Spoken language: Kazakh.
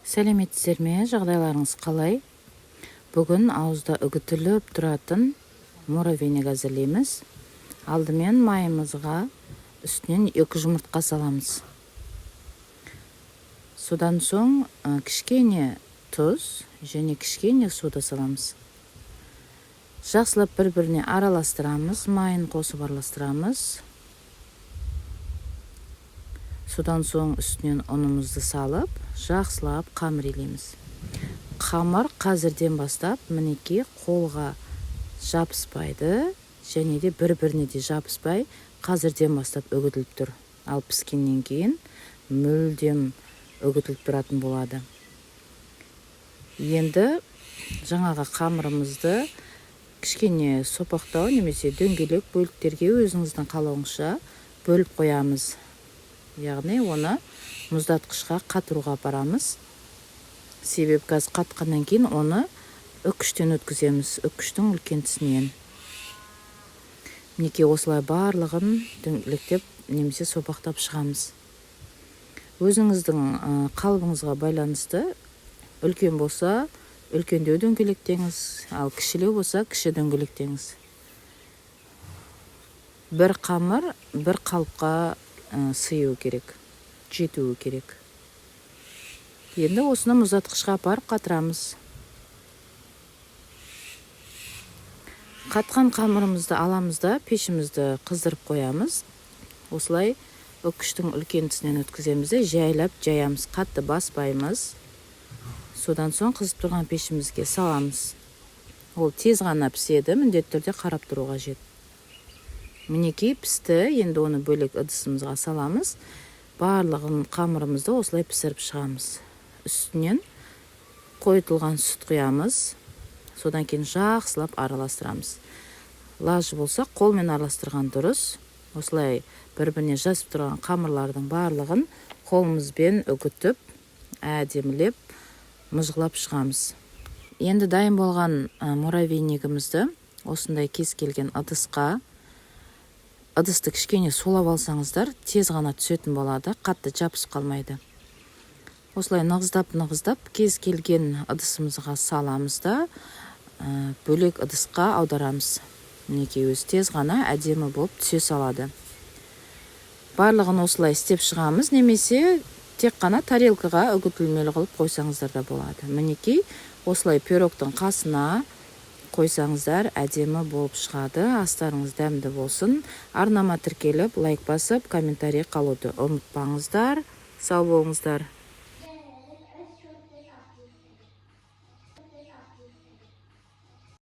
Сәлеметсіздер ме, жағдайларыңыз қалай? Бүгін ауызда үгітіліп тұратын муравейник әзірлейміз. Алдымен майымызға үстінен 2 жұмыртқа саламыз. Содан соң кішкене тұз және кішкене сода саламыз. Жақсылап бір-біріне араластырамыз, майын қосып араластырамыз. Содан соң үстінен ұнымызды салып, жақсылап қамыр илейміз. Қамыр қазірден бастап мінекей қолға жабыспайды, және де бір-біріне де жабыспай қазірден бастап үгітіліп тұр. Ал піскеннен кейін мүлдем үгітіліп тұратын болады. Енді жаңағы қамырымызды кішкене сопақтау немесе дөңгелек бөліктерге өзіңіздің қалауыңызша бөліп қоямыз. Яғни оны мұздатқышқа қатыруға апарамыз. Себеп газ қатқаннан кейін оны үккіштен өткіземіз, үккіштің үлкен тісінен. Мінекей осылай барлығын дөңгелектеп немесе сопақтап шығамыз. Өзіңіздің қалыбыңызға байланысты үлкен болса, үлкендеу дөңгелектеңіз, ал кішілеу болса, кіші дөңгелектеңіз. Бір қамыр бір қалыпқа сыйу керек, жетуі керек. Енді осыны мұздатқышқа апарып қатырамыз. Қатқан қамырымызды аламыз да пешімізді қыздырып қоямыз. Осылай үккіштің үлкен тісінен өткіземіз де жайлап жаямыз, қатты баспаймыз. Содан соң қызып тұрған пешімізге саламыз. Ол тез ғана піседі, міндетті түрде қарап тұру қажет. Мінекей пісті, енді оны бөлек ыдысымызға саламыз. Барлығын қамырымызды осылай пісіріп шығамыз. Үстінен қойытылған сүт құямыз. Содан кейін жақсылап араластырамыз. Лажы болса қолмен араластырған дұрыс. Осылай бір-біріне жасып тұрған қамырлардың барлығын қолымызбен үгітіп, әдемілеп, мұжғылап шығамыз. Енді дайын болған муравейнигімізді осындай кез келген ыдысты кішкене солап алсаңыздар, тез ғана түсетін болады, қатты жабысып қалмайды. Осылай нығыздап кез келген ыдысымызға саламыз да, бөлек ыдысқа аударамыз. Мінекей өзі тез ғана әдемі болып түсе салады. Барлығын осылай істеп шығамыз, немесе тек қана тарелкаға үгітілмелі қылып қойсаңыздар да болады. Мінекей осылай пирогтың қасына қойсаңыздар әдемі болып шығады. Астарыңыз дәмді болсын. Арнама тіркеліп, лайк басып, комментарий қалуды ұмытпаңыздар. Сау болыңыздар.